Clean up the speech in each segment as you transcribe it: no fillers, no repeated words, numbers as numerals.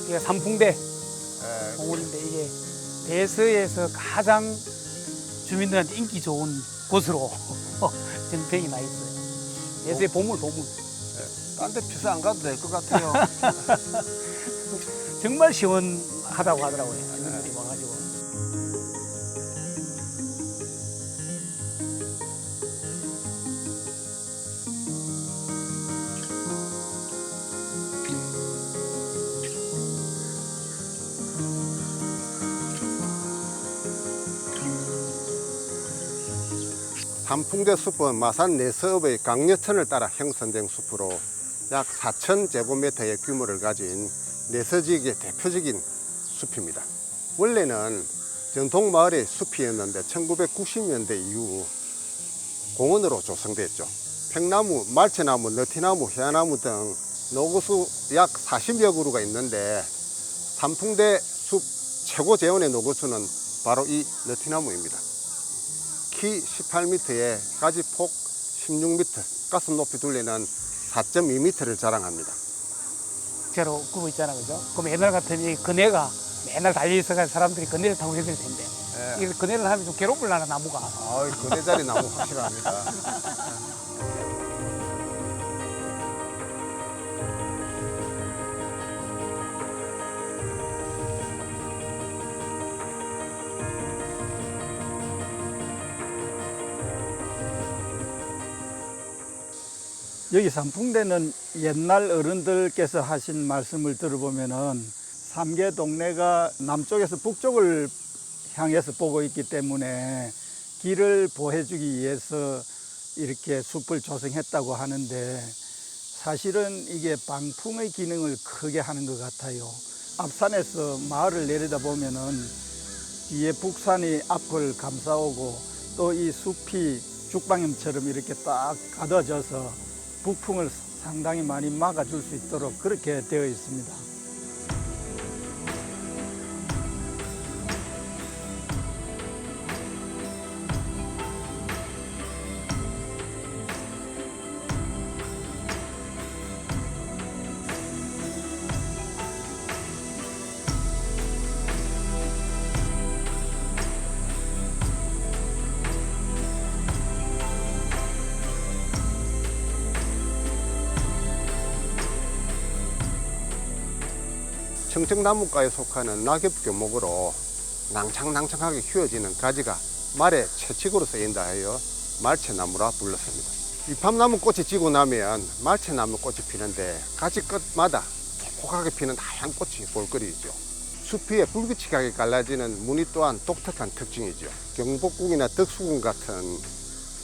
이게 삼풍대 동굴인데 이게 대서에서 가장 주민들한테 인기 좋은 곳으로 정평이 나 있어요. 대서의 보물. 딴 데 비싸 안 가도 될 것 같아요. 정말 시원하다고 하더라고요. 주민들이 와가지고. 삼풍대 숲은 마산 내서읍의 강여천을 따라 형성된 숲으로 약 4,000제곱미터의 규모를 가진 내서지역의 대표적인 숲입니다. 원래는 전통마을의 숲이었는데 1990년대 이후 공원으로 조성됐죠. 팽나무, 말채나무, 너티나무, 해안나무 등 노구수 약 40여 그루가 있는데 삼풍대 숲 최고 재원의 노구수는 바로 이 너티나무입니다. 키 18m에 가지 폭 16m, 가슴 높이 둘레는 4.2m를 자랑합니다. 제로 구보 있잖아, 그죠? 그럼 옛날 같으면 이 그네가 맨날 달려있어가지고 사람들이 그네를 타고 했을 텐데. 예. 이 그네를 하면 좀 괴롭을라나, 나무가. 그네 자리 나무 확실합니다. 여기 삼풍대는 옛날 어른들께서 하신 말씀을 들어보면은 삼계 동네가 남쪽에서 북쪽을 향해서 보고 있기 때문에 길을 보호해주기 위해서 이렇게 숲을 조성했다고 하는데 사실은 이게 방풍의 기능을 크게 하는 것 같아요. 앞산에서 마을을 내려다보면은 뒤에 북산이 앞을 감싸오고 또 이 숲이 죽방염처럼 이렇게 딱 가둬져서 북풍을 상당히 많이 막아줄 수 있도록 그렇게 되어 있습니다. 청청나무과에 속하는 낙엽 교목으로 낭창낭창하게 휘어지는 가지가 말의 채찍으로 쓰인다 하여 말채나무라 불렀습니다. 이팝나무 꽃이 지고 나면 말채나무 꽃이 피는데 가지 끝마다 촉촉하게 피는 하얀 꽃이 볼거리죠. 숲 위에 불규칙하게 갈라지는 무늬 또한 독특한 특징이죠. 경복궁이나 덕수궁 같은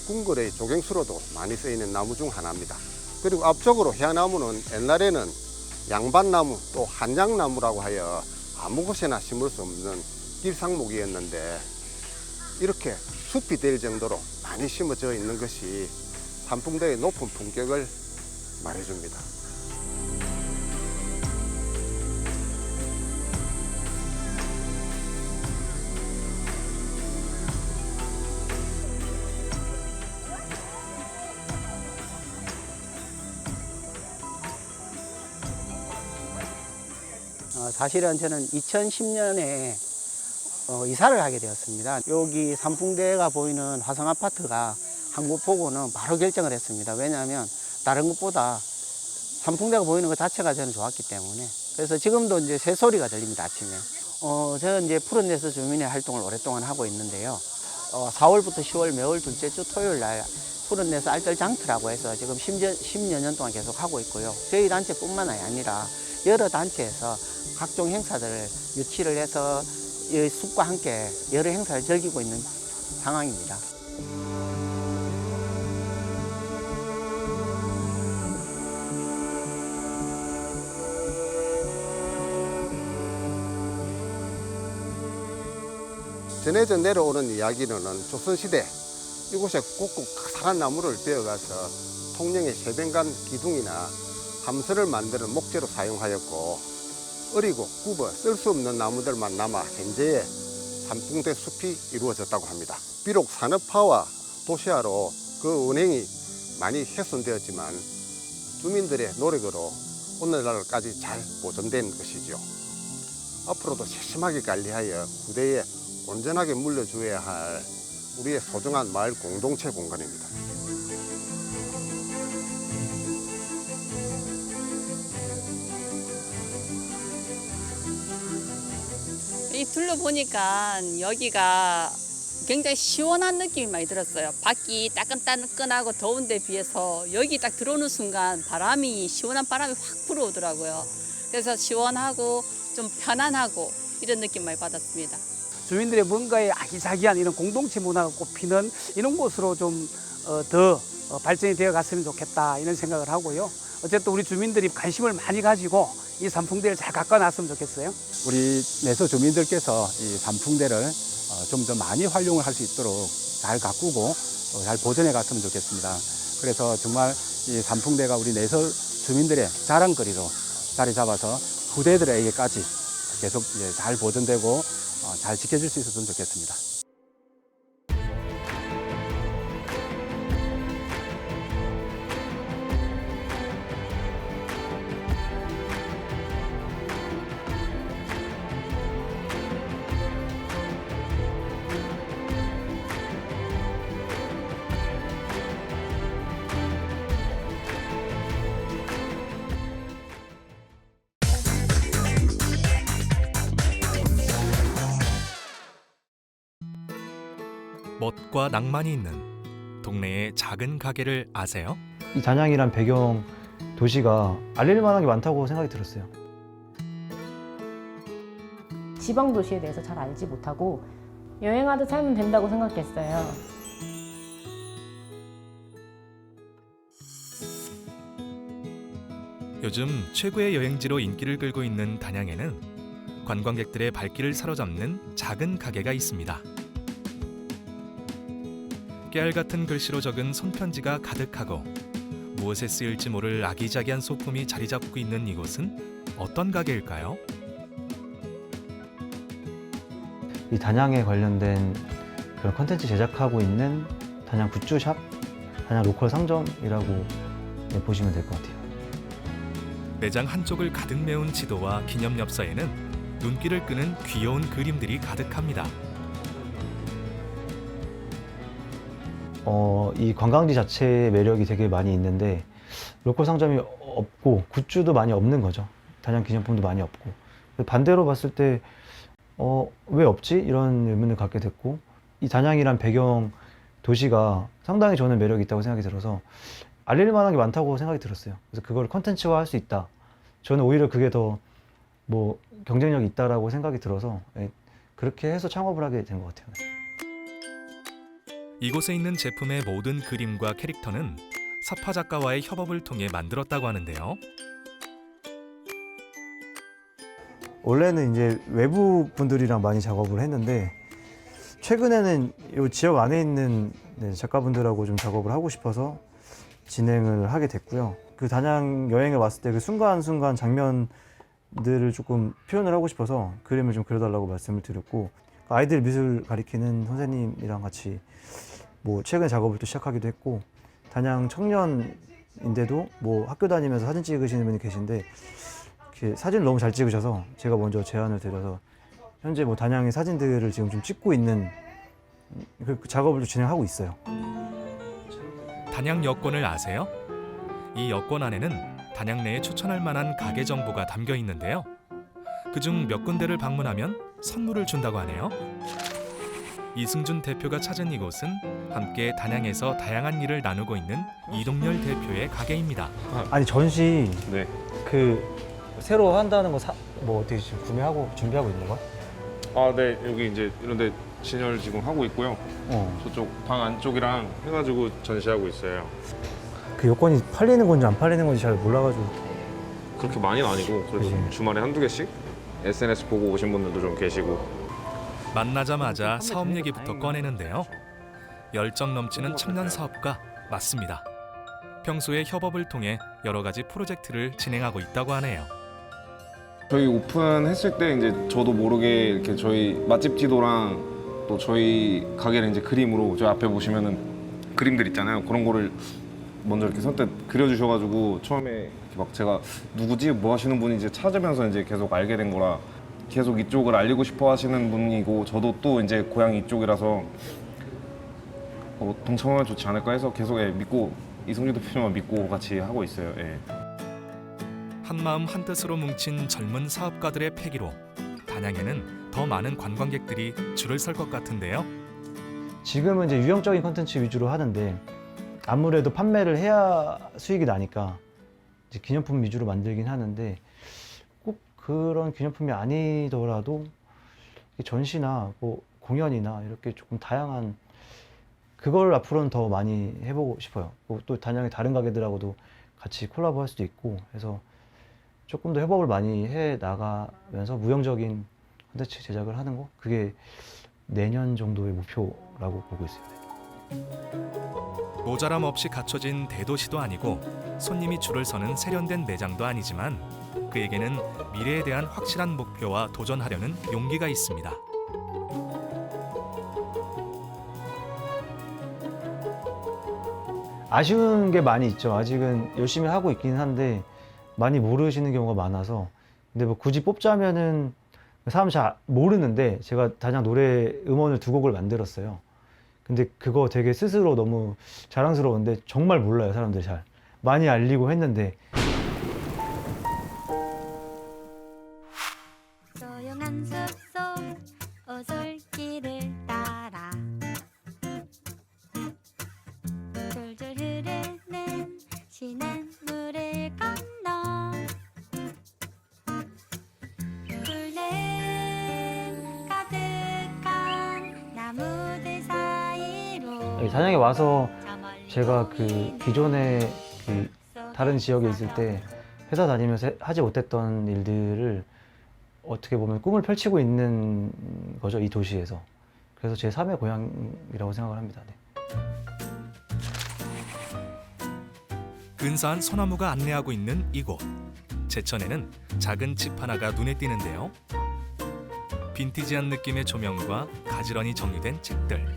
궁궐의 조경수로도 많이 쓰이는 나무 중 하나입니다. 그리고 앞쪽으로 해안나무는 옛날에는 양반나무 또 한양나무라고 하여 아무 곳에나 심을 수 없는 길상목이었는데 이렇게 숲이 될 정도로 많이 심어져 있는 것이 삼풍대의 높은 품격을 말해줍니다. 사실은 저는 2010년에 이사를 하게 되었습니다. 여기 삼풍대가 보이는 화성아파트가 한 곳 보고는 바로 결정을 했습니다. 왜냐하면 다른 곳보다 삼풍대가 보이는 것 자체가 저는 좋았기 때문에. 그래서 지금도 이제 새소리가 들립니다, 아침에. 저는 이제 푸른 데서 주민의 활동을 오랫동안 하고 있는데요. 4월부터 10월 매월 둘째 주 토요일 날 푸른 데서 알뜰장터라고 해서 지금 10여 년 동안 계속 하고 있고요. 저희 단체뿐만 아니라 여러 단체에서 각종 행사들을 유치를 해서 이 숲과 함께 여러 행사를 즐기고 있는 상황입니다. 전해져 내려오는 이야기로는 조선시대 이곳에 꼭꼭 커다란 나무를 베어가서 통영의 세변간 기둥이나 함선을 만드는 목재로 사용하였고 어리고 굽어 쓸 수 없는 나무들만 남아 현재의 삼풍대 숲이 이루어졌다고 합니다. 비록 산업화와 도시화로 그 운행이 많이 훼손되었지만 주민들의 노력으로 오늘날까지 잘 보존된 것이죠. 앞으로도 세심하게 관리하여 후대에 온전하게 물려줘야 할 우리의 소중한 마을 공동체 공간입니다. 이 둘러보니까 여기가 굉장히 시원한 느낌이 많이 들었어요. 밖이 따끈따끈하고 더운 데 비해서 여기 딱 들어오는 순간 시원한 바람이 확 불어오더라고요. 그래서 시원하고 좀 편안하고 이런 느낌 많이 받았습니다. 주민들의 뭔가의 아기자기한 이런 공동체 문화가 꽃피는 이런 곳으로 좀 더 발전이 되어 갔으면 좋겠다 이런 생각을 하고요. 어쨌든 우리 주민들이 관심을 많이 가지고 이 산풍대를 잘 가꿔놨으면 좋겠어요. 우리 내서 주민들께서 이 산풍대를 좀 더 많이 활용을 할 수 있도록 잘 가꾸고 잘 보존해 갔으면 좋겠습니다. 그래서 정말 이 산풍대가 우리 내서 주민들의 자랑거리로 자리 잡아서 후대들에게까지 계속 이제 잘 보존되고 잘 지켜질 수 있었으면 좋겠습니다. 멋과 낭만이 있는 동네의 작은 가게를 아세요? 이 단양이란 배경 도시가 알릴 만한 게 많다고 생각이 들었어요. 지방 도시에 대해서 잘 알지 못하고 여행하듯 살면 된다고 생각했어요. 요즘 최고의 여행지로 인기를 끌고 있는 단양에는 관광객들의 발길을 사로잡는 작은 가게가 있습니다. 깨알 같은 글씨로 적은 손편지가 가득하고 무엇에 쓰일지 모를 아기자기한 소품이 자리 잡고 있는 이곳은 어떤 가게일까요? 이 단양에 관련된 그런 컨텐츠 제작하고 있는 단양 굿즈샵, 단양 로컬 상점이라고 보시면 될 것 같아요. 매장 한쪽을 가득 메운 지도와 기념 엽서에는 눈길을 끄는 귀여운 그림들이 가득합니다. 이 관광지 자체의 매력이 되게 많이 있는데 로컬 상점이 없고 굿즈도 많이 없는 거죠. 단양 기념품도 많이 없고. 반대로 봤을 때 왜 없지? 이런 의문을 갖게 됐고 이 단양이란 배경 도시가 상당히 저는 매력이 있다고 생각이 들어서 알릴 만한 게 많다고 생각이 들었어요. 그래서 그걸 컨텐츠화 할 수 있다. 저는 오히려 그게 더 경쟁력이 있다라고 생각이 들어서 그렇게 해서 창업을 하게 된 것 같아요. 이곳에 있는 제품의 모든 그림과 캐릭터는 사파 작가와의 협업을 통해 만들었다고 하는데요. 원래는 이제 외부 분들이랑 많이 작업을 했는데 최근에는 이 지역 안에 있는 작가분들하고 좀 작업을 하고 싶어서 진행을 하게 됐고요. 그 단양 여행을 왔을 때 그 순간순간 장면들을 조금 표현을 하고 싶어서 그림을 좀 그려달라고 말씀을 드렸고 아이들 미술 가리키는 선생님이랑 같이 최근에 작업을 또 시작하기도 했고 단양 청년인데도 학교 다니면서 사진 찍으시는 분이 계신데 이렇게 사진을 너무 잘 찍으셔서 제가 먼저 제안을 드려서 현재 단양의 사진들을 지금 좀 찍고 있는 그 작업을 좀 진행하고 있어요. 단양 여권을 아세요? 이 여권 안에는 단양 내에 추천할 만한 가게 정보가 담겨 있는데요. 그중 몇 군데를 방문하면 선물을 준다고 하네요. 이승준 대표가 찾은 이곳은 함께 단양에서 다양한 일을 나누고 있는 이동열 대표의 가게입니다. 아니 전시 네. 새로 한다는 거 어떻게 지금 구매하고 준비하고 있는 거야? 네. 여기 이제 이런데 진열 지금 하고 있고요. 저쪽 방 안쪽이랑 해가지고 전시하고 있어요. 그 여권이 팔리는 건지 안 팔리는 건지 잘 몰라가지고. 그렇게 많이는 아니고 그래도 그치. 주말에 한두 개씩 SNS 보고 오신 분들도 좀 계시고. 만나자마자 사업 얘기부터 꺼내는데요. 열정 넘치는 청년 사업가 맞습니다. 평소에 협업을 통해 여러 가지 프로젝트를 진행하고 있다고 하네요. 저희 오픈했을 때 이제 저도 모르게 이렇게 저희 맛집 지도랑 또 저희 가게를 이제 그림으로 저희 앞에 보시면은 그림들 있잖아요. 그런 거를 먼저 이렇게 선뜻 그려주셔가지고 처음에 이렇게 막 제가 누구지 뭐 하시는 분인지 찾으면서 이제 계속 알게 된 거라 계속 이쪽을 알리고 싶어 하시는 분이고 저도 또 이제 고향이 이쪽이라서 동참하면 좋지 않을까 해서 계속 믿고 이승주 대표님만 믿고 같이 하고 있어요. 예. 한마음 한뜻으로 뭉친 젊은 사업가들의 패기로 단양에는 더 많은 관광객들이 줄을 설 것 같은데요. 지금은 이제 유형적인 콘텐츠 위주로 하는데 아무래도 판매를 해야 수익이 나니까 이제 기념품 위주로 만들긴 하는데 꼭 그런 기념품이 아니더라도 전시나 뭐 공연이나 이렇게 조금 다양한 그걸 앞으로는 더 많이 해보고 싶어요. 또 단양의 다른 가게들하고도 같이 콜라보 할 수도 있고 해서 조금 더 협업을 많이 해 나가면서 무형적인 콘텐츠 제작을 하는 거 그게 내년 정도의 목표라고 보고 있습니다. 모자람 없이 갖춰진 대도시도 아니고 손님이 줄을 서는 세련된 매장도 아니지만 그에게는 미래에 대한 확실한 목표와 도전하려는 용기가 있습니다. 아쉬운 게 많이 있죠. 아직은 열심히 하고 있긴 한데 많이 모르시는 경우가 많아서 근데 뭐 굳이 뽑자면은 사람 잘 모르는데 제가 단양 노래 음원을 2곡을 만들었어요. 근데 그거 되게 스스로 너무 자랑스러운데 정말 몰라요. 사람들이 잘 많이 알리고 했는데 조용한 숲속 오솔길을 따라 졸졸 흐르는 시냇물을 건너 꿀냄 가득한 나무들 사이로 단양에 와서 제가 그 기존에 그 다른 지역에 있을 때 회사 다니면서 하지 못했던 일들을 어떻게 보면 꿈을 펼치고 있는 거죠, 이 도시에서. 그래서 제 3의 고향이라고 생각을 합니다. 네. 근사한 소나무가 안내하고 있는 이곳. 제천에는 작은 집 하나가 눈에 띄는데요. 빈티지한 느낌의 조명과 가지런히 정리된 책들.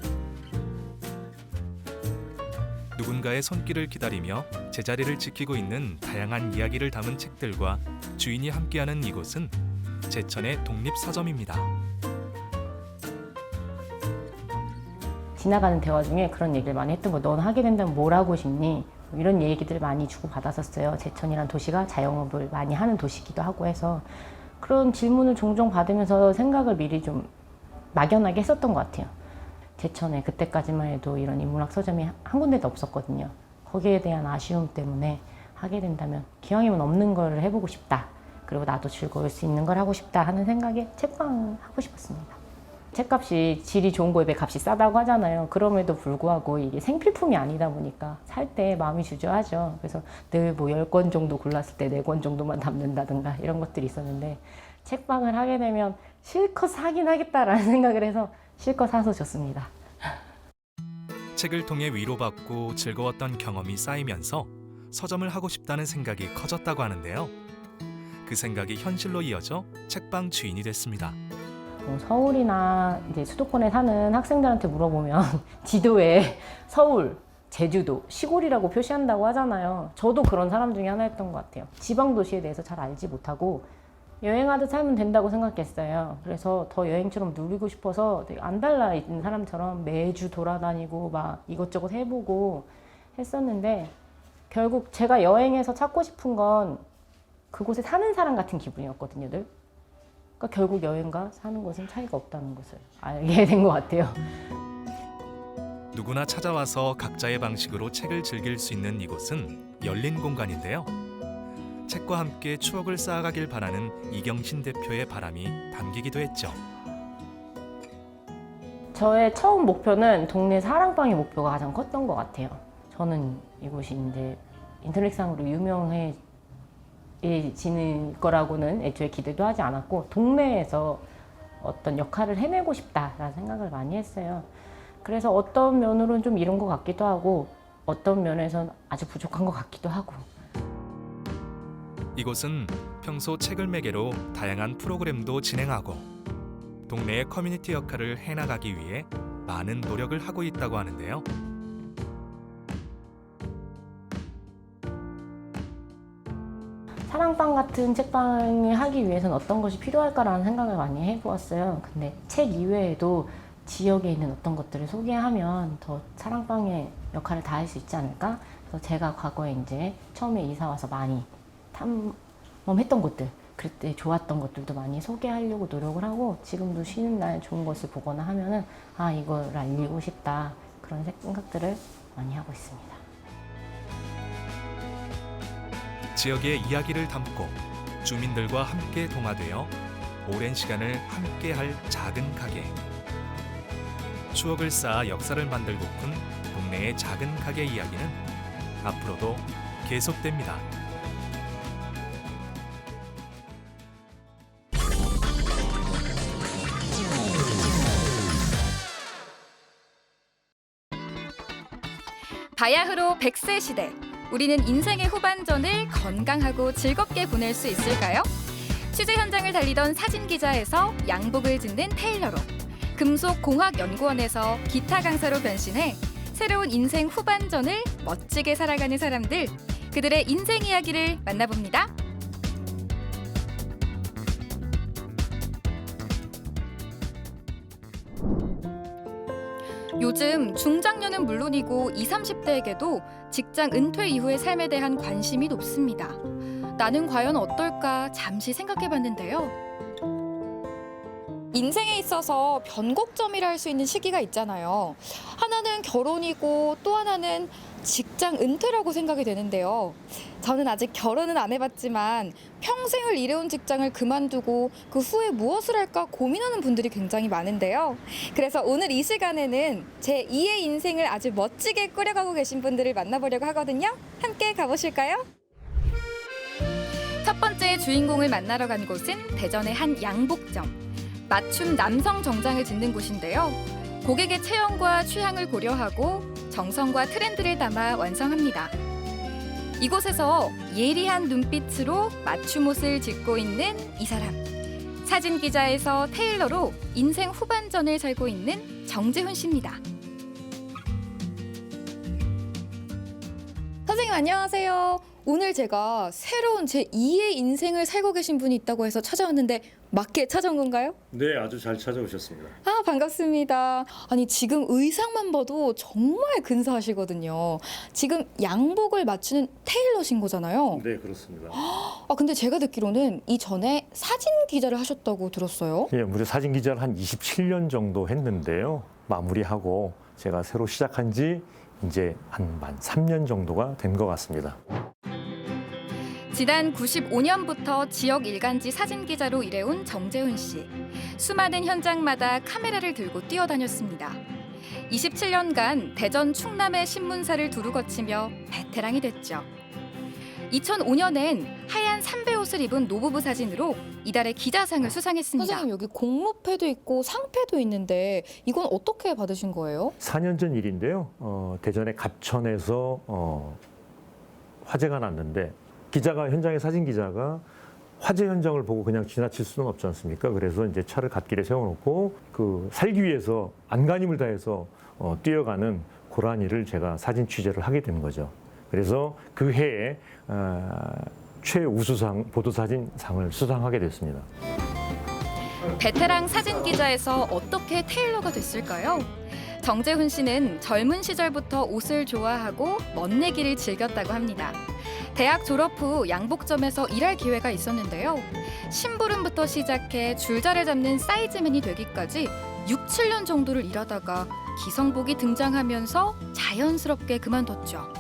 누군가의 손길을 기다리며 제자리를 지키고 있는 다양한 이야기를 담은 책들과 주인이 함께하는 이곳은 제천의 독립서점입니다. 지나가는 대화 중에 그런 얘기를 많이 했던 거. 넌 하게 된다면 뭘 하고 싶니? 이런 얘기들 많이 주고받았었어요. 제천이란 도시가 자영업을 많이 하는 도시이기도 하고 해서 그런 질문을 종종 받으면서 생각을 미리 좀 막연하게 했었던 것 같아요. 제천에 그때까지만 해도 이런 인문학 서점이 한 군데도 없었거든요. 거기에 대한 아쉬움 때문에 하게 된다면 기왕이면 없는 걸 해보고 싶다. 그리고 나도 즐거울 수 있는 걸 하고 싶다 하는 생각에 책방 하고 싶었습니다. 책값이 질이 좋은 거에 비해 값이 싸다고 하잖아요. 그럼에도 불구하고 이게 생필품이 아니다 보니까 살 때 마음이 주저하죠. 그래서 늘 뭐 10권 정도 골랐을 때 4권 정도만 담는다든가 이런 것들이 있었는데 책방을 하게 되면 실컷 사긴 하겠다라는 생각을 해서 실컷 사서 줬습니다. 책을 통해 위로받고 즐거웠던 경험이 쌓이면서 서점을 하고 싶다는 생각이 커졌다고 하는데요. 그 생각이 현실로 이어져 책방 주인이 됐습니다. 서울이나 이제 수도권에 사는 학생들한테 물어보면 지도에 서울, 제주도, 시골이라고 표시한다고 하잖아요. 저도 그런 사람 중에 하나였던 것 같아요. 지방 도시에 대해서 잘 알지 못하고 여행하듯 살면 된다고 생각했어요. 그래서 더 여행처럼 누리고 싶어서 되게 안달나 있는 사람처럼 매주 돌아다니고 막 이것저것 해보고 했었는데 결국 제가 여행에서 찾고 싶은 건 그곳에 사는 사람 같은 기분이었거든요, 늘. 그러니까 결국 여행과 사는 것은 차이가 없다는 것을 알게 된 것 같아요. 누구나 찾아와서 각자의 방식으로 책을 즐길 수 있는 이곳은 열린 공간인데요. 책과 함께 추억을 쌓아가길 바라는 이경신 대표의 바람이 담기기도 했죠. 저의 처음 목표는 동네 사랑방의 목표가 가장 컸던 것 같아요. 저는 이곳이 이제 인터넷상으로 유명해지는 거라고는 애초에 기대도 하지 않았고 동네에서 어떤 역할을 해내고 싶다라는 생각을 많이 했어요. 그래서 어떤 면으로는 좀 이룬 것 같기도 하고 어떤 면에서는 아주 부족한 것 같기도 하고. 이곳은 평소 책을 매개로 다양한 프로그램도 진행하고 동네의 커뮤니티 역할을 해나가기 위해 많은 노력을 하고 있다고 하는데요. 사랑방 같은 책방을 하기 위해서는 어떤 것이 필요할까라는 생각을 많이 해보았어요. 근데 책 이외에도 지역에 있는 어떤 것들을 소개하면 더 사랑방의 역할을 다할 수 있지 않을까? 그래서 제가 과거에 이제 처음에 이사 와서 많이 탐험했던 곳들, 그때 좋았던 것들도 많이 소개하려고 노력을 하고, 지금도 쉬는 날 좋은 것을 보거나 하면은 아, 이걸 알리고 싶다, 그런 생각들을 많이 하고 있습니다. 지역의 이야기를 담고 주민들과 함께 동화되어 오랜 시간을 함께할 작은 가게. 추억을 쌓아 역사를 만들고픈 동네의 작은 가게 이야기는 앞으로도 계속됩니다. 바야흐로 100세 시대. 우리는 인생의 후반전을 건강하고 즐겁게 보낼 수 있을까요? 취재 현장을 달리던 사진기자에서 양복을 짓는 테일러로, 금속공학연구원에서 기타 강사로 변신해 새로운 인생 후반전을 멋지게 살아가는 사람들, 그들의 인생 이야기를 만나봅니다. 요즘 중장년은 물론이고 20, 30대에게도 직장 은퇴 이후의 삶에 대한 관심이 높습니다. 나는 과연 어떨까 잠시 생각해봤는데요. 인생에 있어서 변곡점이라 할 수 있는 시기가 있잖아요. 하나는 결혼이고 또 하나는 직장 은퇴라고 생각이 되는데요. 저는 아직 결혼은 안 해봤지만 평생을 일해온 직장을 그만두고 그 후에 무엇을 할까 고민하는 분들이 굉장히 많은데요. 그래서 오늘 이 시간에는 제 2의 인생을 아주 멋지게 꾸려가고 계신 분들을 만나보려고 하거든요. 함께 가보실까요? 첫 번째 주인공을 만나러 간 곳은 대전의 한 양복점. 맞춤 남성 정장을 짓는 곳인데요. 고객의 체형과 취향을 고려하고 정성과 트렌드를 담아 완성합니다. 이곳에서 예리한 눈빛으로 맞춤 옷을 짓고 있는 이 사람. 사진기자에서 테일러로 인생 후반전을 살고 있는 정재훈 씨입니다. 선생님 안녕하세요. 오늘 제가 새로운 제 2의 인생을 살고 계신 분이 있다고 해서 찾아왔는데 맞게 찾아온 건가요? 네, 아주 잘 찾아오셨습니다. 아, 반갑습니다. 아니, 지금 의상만 봐도 정말 근사하시거든요. 지금 양복을 맞추는 테일러신 거잖아요. 네, 그렇습니다. 아, 근데 제가 듣기로는 이전에 사진 기자를 하셨다고 들었어요. 예, 무려 사진 기자를 한 27년 정도 했는데요. 마무리하고 제가 새로 시작한 지 이제 만 3년 정도가 된 것 같습니다. 지난 95년부터 지역 일간지 사진기자로 일해온 정재훈 씨. 수많은 현장마다 카메라를 들고 뛰어다녔습니다. 27년간 대전 충남의 신문사를 두루 거치며 베테랑이 됐죠. 2005년엔 하얀 삼배 옷을 입은 노부부 사진으로 이달의 기자상을 수상했습니다. 선생님, 여기 공로패도 있고 상패도 있는데 이건 어떻게 받으신 거예요? 4년 전 일인데요. 대전의 갑천에서 화재가 났는데 기자가 현장의 사진 기자가 화재 현장을 보고 그냥 지나칠 수는 없지 않습니까? 그래서 이제 차를 갓길에 세워놓고 그 살기 위해서 안간힘을 다해서 뛰어가는 그러한 일을 제가 사진 취재를 하게 된 거죠. 그래서 그 해에 최우수상 보도사진상을 수상하게 됐습니다. 베테랑 사진 기자에서 어떻게 테일러가 됐을까요? 정재훈 씨는 젊은 시절부터 옷을 좋아하고 멋내기를 즐겼다고 합니다. 대학 졸업 후 양복점에서 일할 기회가 있었는데요. 심부름부터 시작해 줄자를 잡는 사이즈맨이 되기까지 6, 7년 정도를 일하다가 기성복이 등장하면서 자연스럽게 그만뒀죠.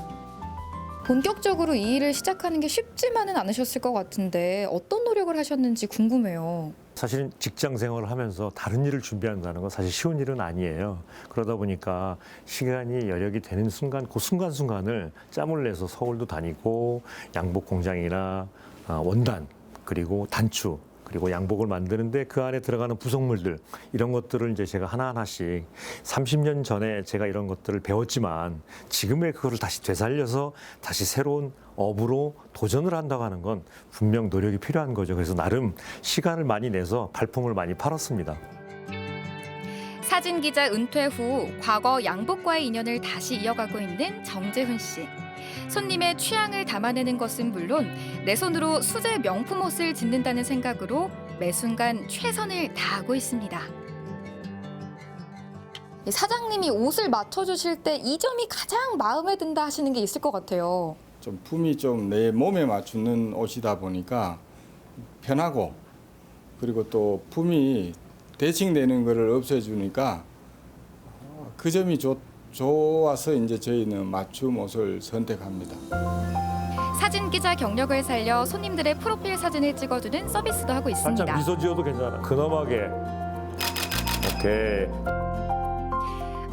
본격적으로 이 일을 시작하는 게 쉽지만은 않으셨을 것 같은데 어떤 노력을 하셨는지 궁금해요. 사실은 직장 생활을 하면서 다른 일을 준비한다는 건 사실 쉬운 일은 아니에요. 그러다 보니까 시간이 여력이 되는 순간, 그 순간순간을 짬을 내서 서울도 다니고 양복 공장이나 원단, 그리고 단추, 그리고 양복을 만드는데 그 안에 들어가는 부속물들, 이런 것들을 이제 제가 하나하나씩 30년 전에 제가 이런 것들을 배웠지만 지금의 그거를 다시 되살려서 다시 새로운 업으로 도전을 한다고 하는 건 분명 노력이 필요한 거죠. 그래서 나름 시간을 많이 내서 발품을 많이 팔았습니다. 사진 기자 은퇴 후 과거 양복과의 인연을 다시 이어가고 있는 정재훈 씨. 손님의 취향을 담아내는 것은 물론 내 손으로 수제 명품 옷을 짓는다는 생각으로 매 순간 최선을 다하고 있습니다. 사장님이 옷을 맞춰주실 때 이 점이 가장 마음에 든다 하시는 게 있을 것 같아요. 좀 품이 좀 내 몸에 맞추는 옷이다 보니까 편하고, 그리고 또 품이 대칭되는 것을 없애주니까 그 점이 좋아서 이제 저희는 맞춤 옷을 선택합니다. 사진 기자 경력을 살려 손님들의 프로필 사진을 찍어주는 서비스도 하고 있습니다. 살짝 미소 지어도 괜찮아. 근엄하게. 오케이.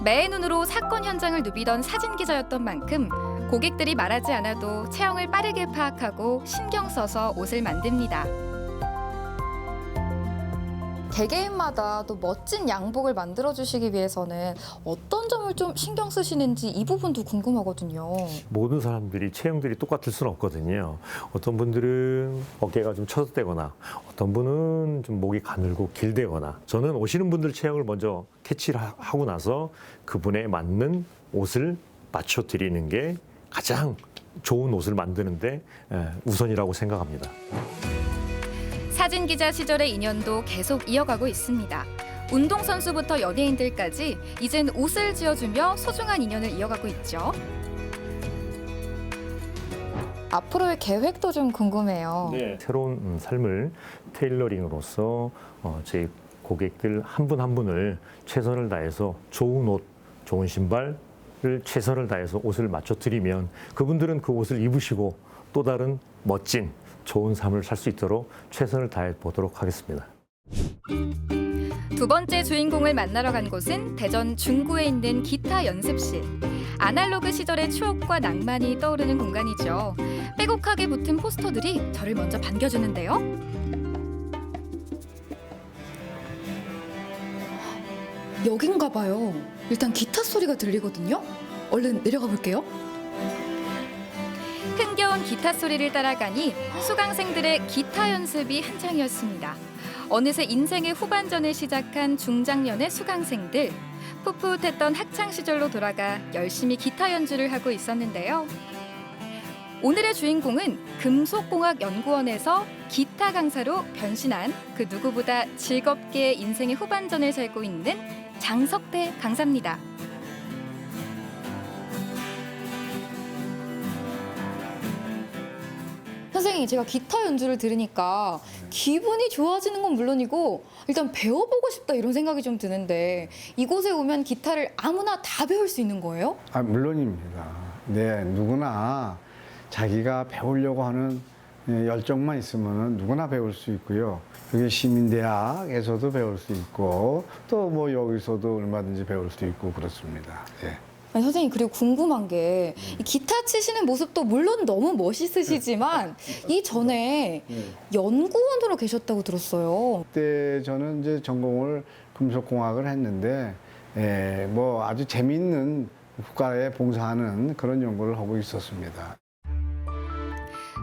매의 눈으로 사건 현장을 누비던 사진 기자였던 만큼 고객들이 말하지 않아도 체형을 빠르게 파악하고 신경 써서 옷을 만듭니다. 개개인마다 또 멋진 양복을 만들어주시기 위해서는 어떤 점을 좀 신경 쓰시는지 이 부분도 궁금하거든요. 모든 사람들이 체형들이 똑같을 수는 없거든요. 어떤 분들은 어깨가 좀 처졌대거나 어떤 분은 좀 목이 가늘고 길대거나, 저는 오시는 분들 체형을 먼저 캐치를 하고 나서 그분에 맞는 옷을 맞춰드리는 게 가장 좋은 옷을 만드는데 우선이라고 생각합니다. 사진 기자 시절의 인연도 계속 이어가고 있습니다. 운동선수부터 연예인들까지 이젠 옷을 지어주며 소중한 인연을 이어가고 있죠. 앞으로의 계획도 좀 궁금해요. 네. 새로운 삶을 테일러링으로서 제 고객들 한 분 한 분을 최선을 다해서 좋은 옷, 좋은 신발을 최선을 다해서 옷을 맞춰드리면 그분들은 그 옷을 입으시고 또 다른 멋진 좋은 삶을 살 수 있도록 최선을 다해 보도록 하겠습니다. 두 번째 주인공을 만나러 간 곳은 대전 중구에 있는 기타 연습실. 아날로그 시절의 추억과 낭만이 떠오르는 공간이죠. 빼곡하게 붙은 포스터들이 저를 먼저 반겨주는데요. 여긴가 봐요. 일단 기타 소리가 들리거든요. 얼른 내려가 볼게요. 흥겨운 기타 소리를 따라가니 수강생들의 기타 연습이 한창이었습니다. 어느새 인생의 후반전을 시작한 중장년의 수강생들. 풋풋했던 학창 시절로 돌아가 열심히 기타 연주를 하고 있었는데요. 오늘의 주인공은 금속공학연구원에서 기타 강사로 변신한 그 누구보다 즐겁게 인생의 후반전을 살고 있는 장석태 강사입니다. 선생님, 제가 기타 연주를 들으니까 기분이 좋아지는 건 물론이고 일단 배워보고 싶다 이런 생각이 좀 드는데, 이곳에 오면 기타를 아무나 다 배울 수 있는 거예요? 물론입니다. 네, 누구나 자기가 배우려고 하는 열정만 있으면 누구나 배울 수 있고요. 여기 시민대학에서도 배울 수 있고 또 뭐 여기서도 얼마든지 배울 수 있고 그렇습니다. 예. 아니, 선생님, 그리고 궁금한 게 이 기타 치시는 모습도 물론 너무 멋있으시지만 이전에 연구원으로 계셨다고 들었어요. 그때 저는 이제 전공을 금속공학을 했는데 뭐 아주 재미있는 국가에 봉사하는 그런 연구를 하고 있었습니다.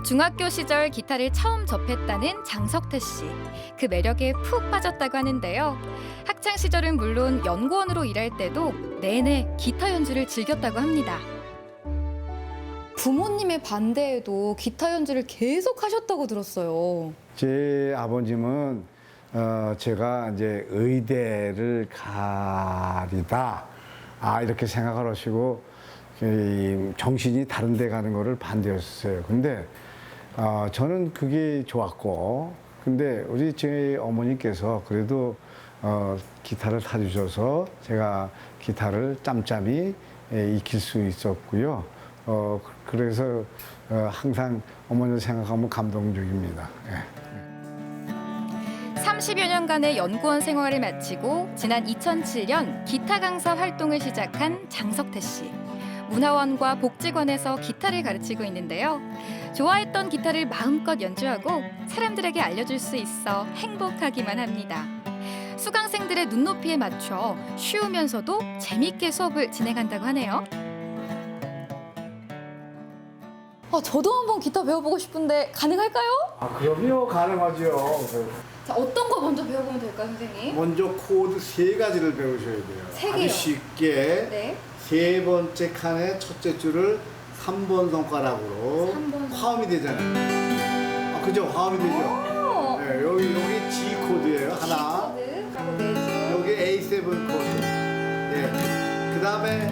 중학교 시절 기타를 처음 접했다는 장석태 씨. 그 매력에 푹 빠졌다고 하는데요. 학창 시절은 물론 연구원으로 일할 때도 내내 기타 연주를 즐겼다고 합니다. 부모님의 반대에도 기타 연주를 계속 하셨다고 들었어요. 제 아버님은 제가 이제 의대를 가리다 이렇게 생각을 하시고 정신이 다른 데 가는 거를 반대했어요. 근데 저는 그게 좋았고, 근데 우리 제 어머니께서 그래도 기타를 사주셔서 제가 기타를 짬짬이 익힐 수 있었고요. 그래서 항상 어머니를 생각하면 감동적입니다. 예. 30여 년간의 연구원 생활을 마치고 지난 2007년 기타 강사 활동을 시작한 장석태 씨. 문화원과 복지관에서 기타를 가르치고 있는데요. 좋아했던 기타를 마음껏 연주하고 사람들에게 알려줄 수 있어 행복하기만 합니다. 수강생들의 눈높이에 맞춰 쉬우면서도 재밌게 수업을 진행한다고 하네요. 저도 한번 기타 배워보고 싶은데 가능할까요? 그럼요, 가능하죠. 자, 어떤 거 먼저 배워보면 될까요, 선생님? 먼저 코드 3가지를 배우셔야 돼요. 세 개요? 아주 쉽게 네. 3번째 칸의 첫째 줄을 3번 손가락으로 화음이 되잖아요. 아, 그죠? 화음이 되죠? 네, 여기 G 코드예요. 하나. 여기 A7 코드. 예. 그 다음에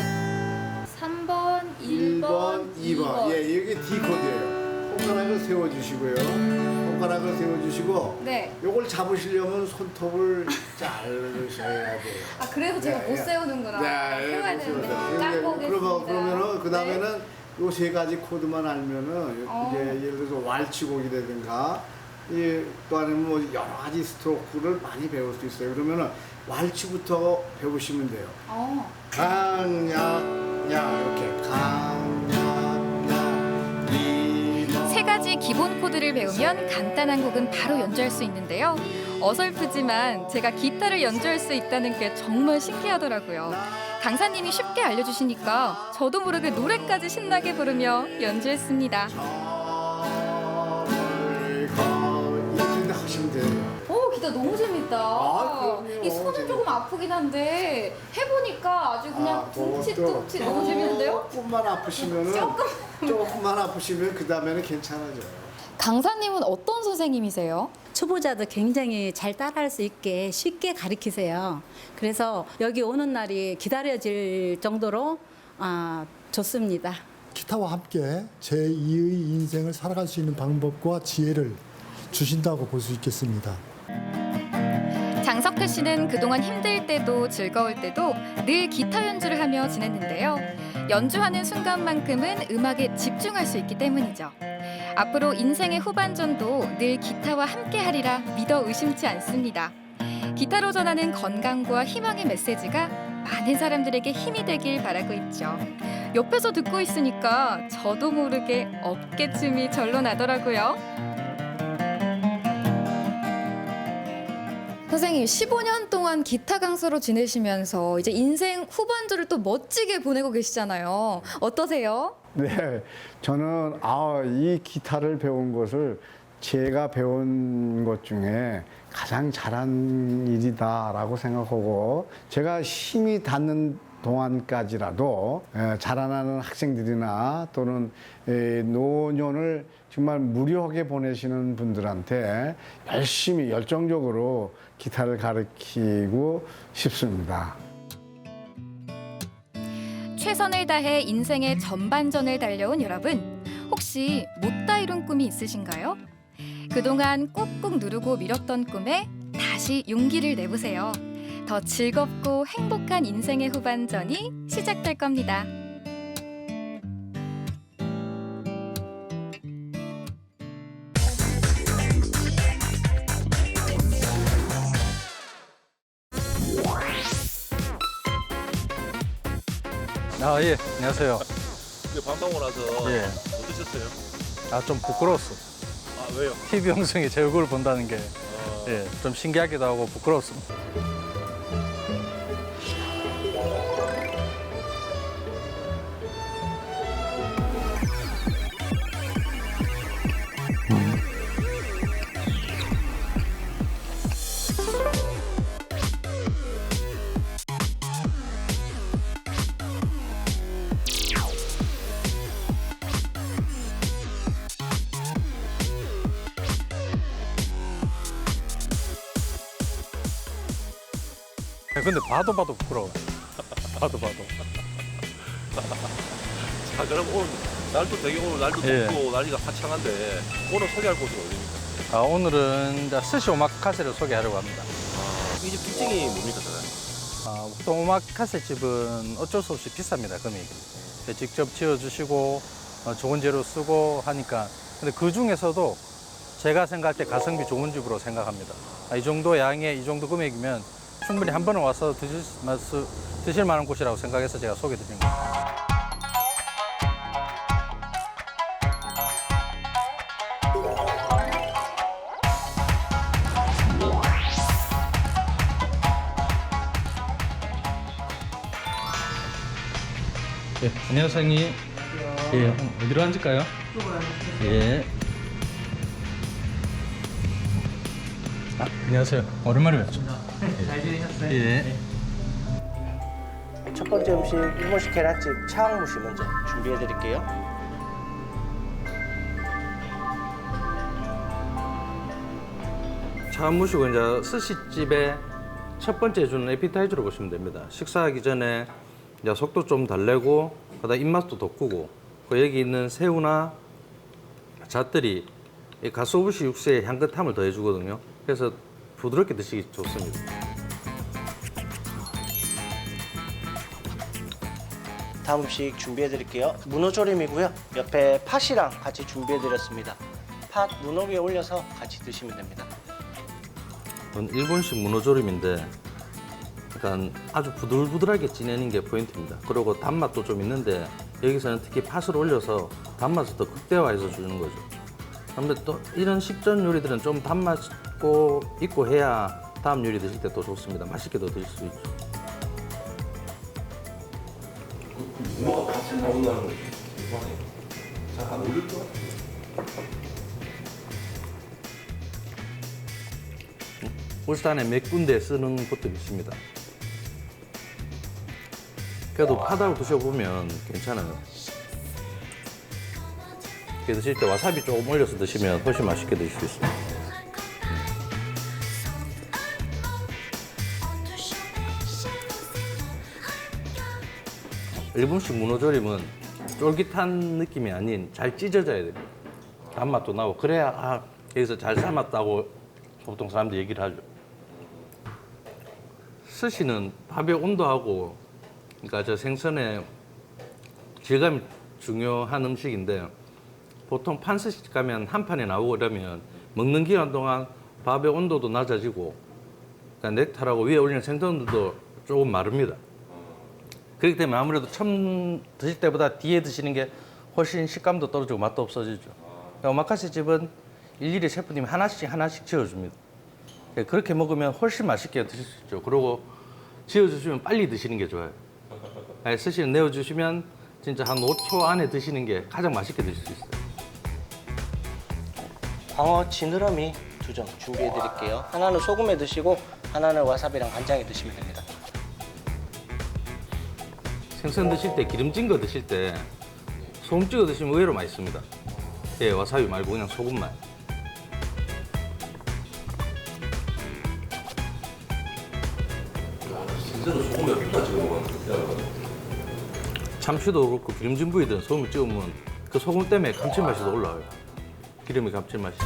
3번, 1번, 2번. 예, 여기 D 코드예요. 손가락을 세워주시고요. 손가락을 세워주시고. 네. 요걸 잡으시려면 손톱을 자르셔야 돼요. 아, 그래서 제가 못 세우는구나. 세워야 되는데. 딱 보겠습니다. 그러면은 그 다음에는 요 세 가지 코드만 알면은 이제 예를 들어서 왈츠곡이라든가 또 아니면 뭐 여러 가지 스트로크를 많이 배울 수 있어요. 그러면은 왈츠부터 배우시면 돼요. 강약약 이렇게 강약약 세 가지 기본 코드를 배우면 간단한 곡은 바로 연주할 수 있는데요. 어설프지만 제가 기타를 연주할 수 있다는 게 정말 신기하더라고요. 강사님이 쉽게 알려주시니까 저도 모르게 노래까지 신나게 부르며 연주했습니다. 이렇게 하시면 돼요. 오, 기타 너무 재밌다. 그럼요. 이 손은 조금 아프긴 한데 해보니까 아주 그냥 둠칫둠칫 너무 재밌는데요? 조금만 아프시면은 조금만 아프시면 그 다음에는 괜찮아져요. 강사님은 어떤 선생님이세요? 초보자도 굉장히 잘 따라할 수 있게 쉽게 가르치세요. 그래서 여기 오는 날이 기다려질 정도로 좋습니다. 기타와 함께 제2의 인생을 살아갈 수 있는 방법과 지혜를 주신다고 볼 수 있겠습니다. 장석태 씨는 그동안 힘들 때도 즐거울 때도 늘 기타 연주를 하며 지냈는데요. 연주하는 순간만큼은 음악에 집중할 수 있기 때문이죠. 앞으로 인생의 후반전도 늘 기타와 함께하리라 믿어 의심치 않습니다. 기타로 전하는 건강과 희망의 메시지가 많은 사람들에게 힘이 되길 바라고 있죠. 옆에서 듣고 있으니까 저도 모르게 어깨춤이 절로 나더라고요. 선생님, 15년 동안 기타 강사로 지내시면서 이제 인생 후반전을 또 멋지게 보내고 계시잖아요. 어떠세요? 네, 저는 이 기타를 배운 것을 제가 배운 것 중에 가장 잘한 일이다라고 생각하고 제가 힘이 닿는 동안까지라도 자라나는 학생들이나 또는 노년을 정말 무료하게 보내시는 분들한테 열심히 열정적으로 기타를 가르치고 싶습니다. 최선을 다해 인생의 전반전을 달려온 여러분, 혹시 못다 이룬 꿈이 있으신가요? 그동안 꾹꾹 누르고 미뤘던 꿈에 다시 용기를 내보세요. 더 즐겁고 행복한 인생의 후반전이 시작될 겁니다. 예, 안녕하세요. 이제 밥 먹고 나서 예. 어떠셨어요? 좀 부끄러웠어. 왜요? TV 방송에 제 얼굴을 본다는 게 좀 신기하기도 하고 부끄러웠습니다. 근데 봐도 부끄러워. 봐도. 자, 그럼 오늘 날도 되게 오늘 날도 덥고 날씨가 화창한데 오늘 소개할 곳은 어디입니까? 오늘은 이제 스시 오마카세를 소개하려고 합니다. 이 집 특징이 뭡니까, 사장님? 보통 오마카세 집은 어쩔 수 없이 비쌉니다, 금액이. 직접 지어주시고 좋은 재료 쓰고 하니까. 근데 그 중에서도 제가 생각할 때 가성비 좋은 집으로 생각합니다. 이 정도 양에 이 정도 금액이면 충분히 한 번은 와서 드실 만한 곳이라고 생각해서 제가 소개드린 겁니다. 예, 안녕하세요, 사장님. 예, 어디로 앉을까요? 예. 안녕하세요. 오랜만에 뵙죠. 잘 지내셨어요? 예. 첫 번째 음식 이모식 계란찜 차왕무시 먼저 준비해 드릴게요. 처음 모시고 이제 스시집의 첫 번째 주는 에피타이저로 보시면 됩니다. 식사하기 전에 이제 속도 좀 달래고 그다음 입맛도 돋구고 그 여기 있는 새우나 잣들이 이 가소부시 육수에 향긋함을 더해주거든요. 그래서 부드럽게 드시기 좋습니다. 다음 음식 준비해 드릴게요. 문어조림이고요. 옆에 팥이랑 같이 준비해 드렸습니다. 팥 문어 위에 올려서 같이 드시면 됩니다. 이건 일본식 문어조림인데 약간 아주 부들부들하게 지내는 게 포인트입니다. 그리고 단맛도 좀 있는데 여기서는 특히 팥을 올려서 단맛을 더 극대화해서 주는 거죠. 그런데 또 이런 식전 요리들은 좀 단맛 있고 해야 다음 요리 드실 때 또 좋습니다. 맛있게 더 드실 수 있죠. 문어가 같이 나온다는 거 이상해. 잘 안 어울릴 것 같아. 울산에 몇 군데 쓰는 곳들이 있습니다. 그래도 파다고 드셔보면 괜찮아요. 이렇게 드실 때 와사비 조금 올려서 드시면 훨씬 맛있게 드실 수 있습니다. 일본식 문어조림은 쫄깃한 느낌이 아닌 잘 찢어져야 됩니다. 단맛도 나고 그래야 여기서 잘 삶았다고 보통 사람들이 얘기를 하죠. 스시는 밥의 온도하고 그러니까 저 생선의 질감이 중요한 음식인데 보통 판스시 가면 한 판에 나오고 이러면 먹는 기간 동안 밥의 온도도 낮아지고 그러니까 넥타라고 위에 올리는 생선들도 조금 마릅니다. 그렇기 때문에 아무래도 처음 드실 때보다 뒤에 드시는 게 훨씬 식감도 떨어지고 맛도 없어지죠. 그러니까 오마카세 집은 일일이 셰프님이 하나씩 지어줍니다. 그렇게 먹으면 훨씬 맛있게 드실 수 있죠. 그리고 지어주시면 빨리 드시는 게 좋아요. 스시는 내어주시면 진짜 한 5초 안에 드시는 게 가장 맛있게 드실 수 있어요. 광어 지느러미 2점 준비해 드릴게요. 하나는 소금에 드시고 하나는 와사비랑 간장에 드시면 됩니다. 생선 드실 때 기름진 거 드실 때 소금 찍어 드시면 의외로 맛있습니다. 예, 와사비 말고 그냥 소금만. 진짜로 소금에 푸다 찍어 먹었는데. 참치도 그렇고 기름진 부위들은 소금을 찍으면 그 소금 때문에 감칠맛이 더 올라와요. 기름의 감칠맛이.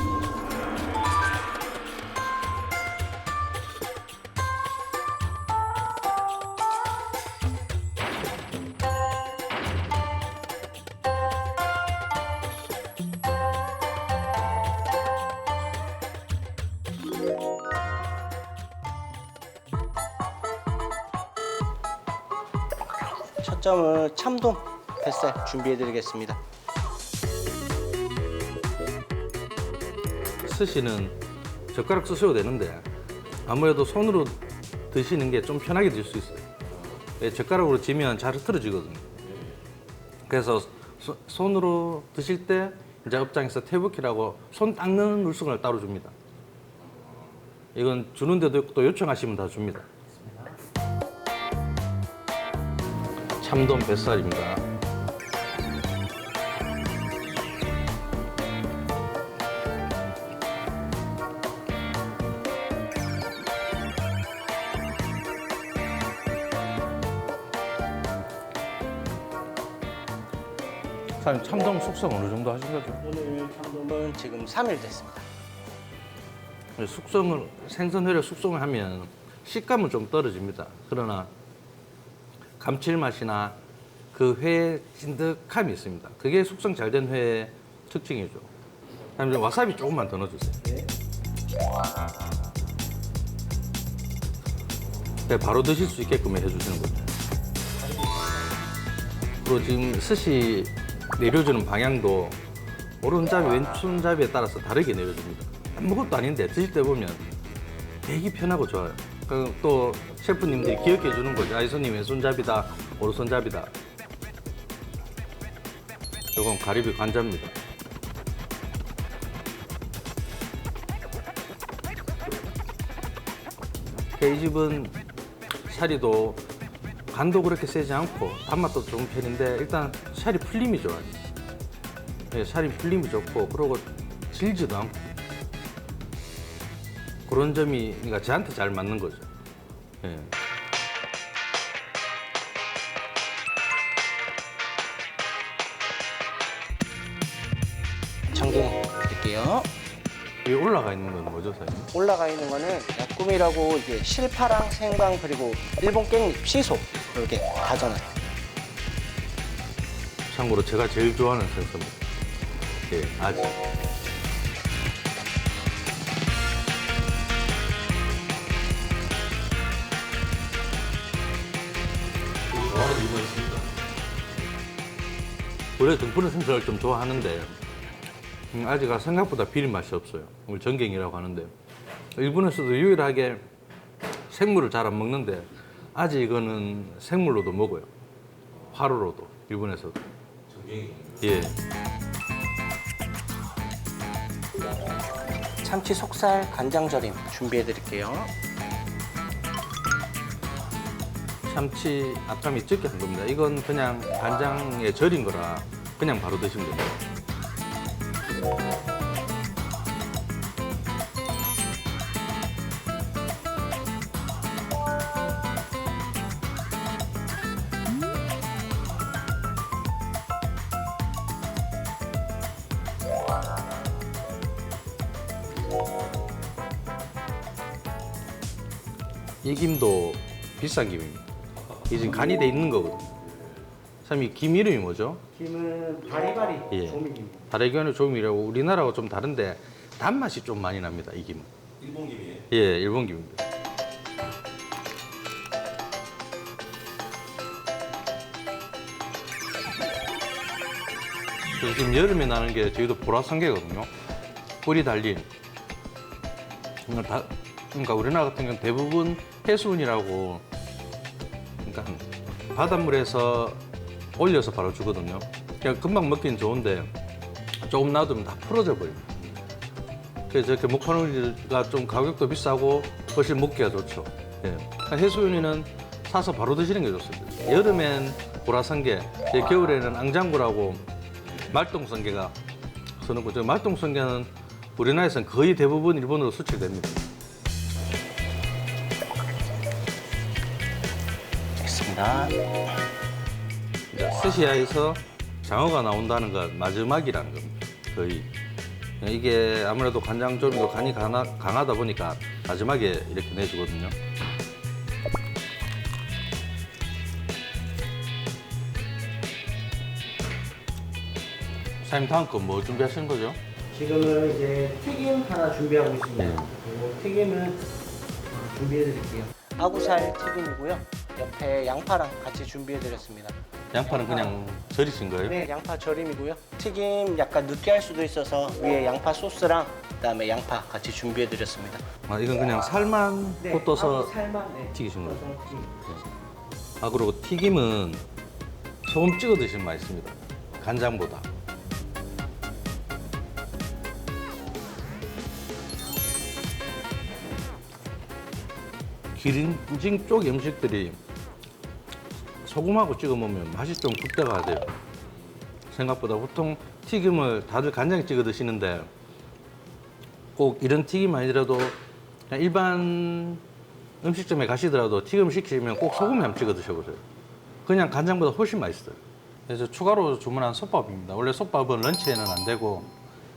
첫 점을 참돔 뱃살 준비해 드리겠습니다. 스시는 젓가락 쓰셔도 되는데 아무래도 손으로 드시는 게 좀 편하게 드실 수 있어요. 젓가락으로 쥐면 잘 흐트러지거든요. 그래서 손으로 드실 때 이제 업장에서 태부키라고 손 닦는 물성을 따로 줍니다. 이건 주는 데도 있고 또 요청하시면 다 줍니다. 참돔 뱃살입니다. 사장님 참돔 숙성 어느 정도 하신 거죠? 오늘 참돔은 지금 3일 됐습니다. 생선회를 숙성을 하면 식감은 좀 떨어집니다. 그러나 감칠맛이나 그 회의 찐득함이 있습니다. 그게 숙성 잘 된 회의 특징이죠. 그다음에 와사비 조금만 더 넣어주세요. 네, 바로 드실 수 있게끔 해주시는 거죠. 그리고 지금 스시 내려주는 방향도 오른잡이, 왼손잡이에 따라서 다르게 내려줍니다. 아무것도 아닌데 드실 때 보면 되게 편하고 좋아요. 또 셰프님들이 기억해 주는 거죠. 이 손님 왼손잡이다, 오른손잡이다. 이건 가리비 관자입니다. 이 집은 살이도 간도 그렇게 세지 않고 단맛도 좋은 편인데 일단 살이 풀림이 좋아요. 네, 살이 풀림이 좋고 그리고 질지도 않고 그런 점이 그러니까 저한테 잘 맞는 거죠. 예. 전갱 드릴게요. 여기 올라가 있는 건 뭐죠, 사장님? 올라가 있는 거는 야꾸미라고 이제 실파랑 생강 그리고 일본 깻잎, 시소 이렇게 다져놔요. 참고로 제가 제일 좋아하는 생선입니다. 예, 아지. 좋아하는 이유가 있습니까? 원래 등푸른 생선을 좀 좋아하는데 아지가 생각보다 비린 맛이 없어요. 우리 전갱이라고 하는데 일본에서도 유일하게 생물을 잘 안 먹는데 아지 이거는 생물로도 먹어요. 화로로도 일본에서도. 전갱이. 예. 참치 속살 간장절임 준비해 드릴게요. 참치 앞참이 적게 한 겁니다. 이건 그냥 간장에 절인 거라 그냥 바로 드시면 됩니다. 이 김도 비싼 김입니다. 이게 지금 간이 돼 있는 거거든요. 사장님, 김 이름이 뭐죠? 김은 바리바리 예. 조미김. 다래견의 조미라고 우리나라하고 좀 다른데 단맛이 좀 많이 납니다, 이 김은. 일본 김이에요? 예, 일본 김입니다. 그래서 지금 여름에 나는 게 저희도 보라성게거든요. 뿔이 달린. 그러니까 우리나라 같은 경우는 대부분 해수운이라고, 그러니까 바닷물에서 올려서 바로 주거든요. 그냥 금방 먹기는 좋은데 조금 놔두면 다 풀어져 버려요. 그래서 이렇게 목화놀이가 좀 가격도 비싸고 훨씬 먹기가 좋죠. 예. 해수운이는 사서 바로 드시는 게 좋습니다. 여름엔 보라성게, 겨울에는 앙장구라고 말똥성게가 서는 거죠. 말똥성게는 우리나라에서는 거의 대부분 일본으로 수출됩니다. 됐습니다. 스시야에서 장어가 나온다는 건 마지막이라는 겁니다. 거의. 이게 아무래도 간장 조미도 간이 강하다 보니까 마지막에 이렇게 내주거든요. 사장님, 다음 건 뭐 준비하시는 거죠? 지금은 이제 튀김 하나 준비하고 있습니다. 네. 그리고 튀김은 준비해 드릴게요. 아구살 튀김이고요. 옆에 양파랑 같이 준비해 드렸습니다. 양파는 그냥 절이신 거예요? 네, 양파 절임이고요. 튀김 약간 느끼할 수도 있어서 위에 양파 소스랑 그다음에 양파 같이 준비해 드렸습니다. 아, 이건 그냥 살만 네, 꽂아서 아구 살만 네. 튀기신 거예요? 꽂아서 튀김. 아, 그리고 튀김은 소금 찍어 드시면 맛있습니다. 간장보다. 기름진 쪽 음식들이 소금하고 찍어 먹으면 맛이 좀 극대화가 돼요. 생각보다 보통 튀김을 다들 간장에 찍어 드시는데 꼭 이런 튀김 아니더라도 그냥 일반 음식점에 가시더라도 튀김 시키면 꼭 소금에 한번 찍어 드셔보세요. 그냥 간장보다 훨씬 맛있어요. 그래서 추가로 주문한 솥밥입니다. 원래 솥밥은 런치에는 안 되고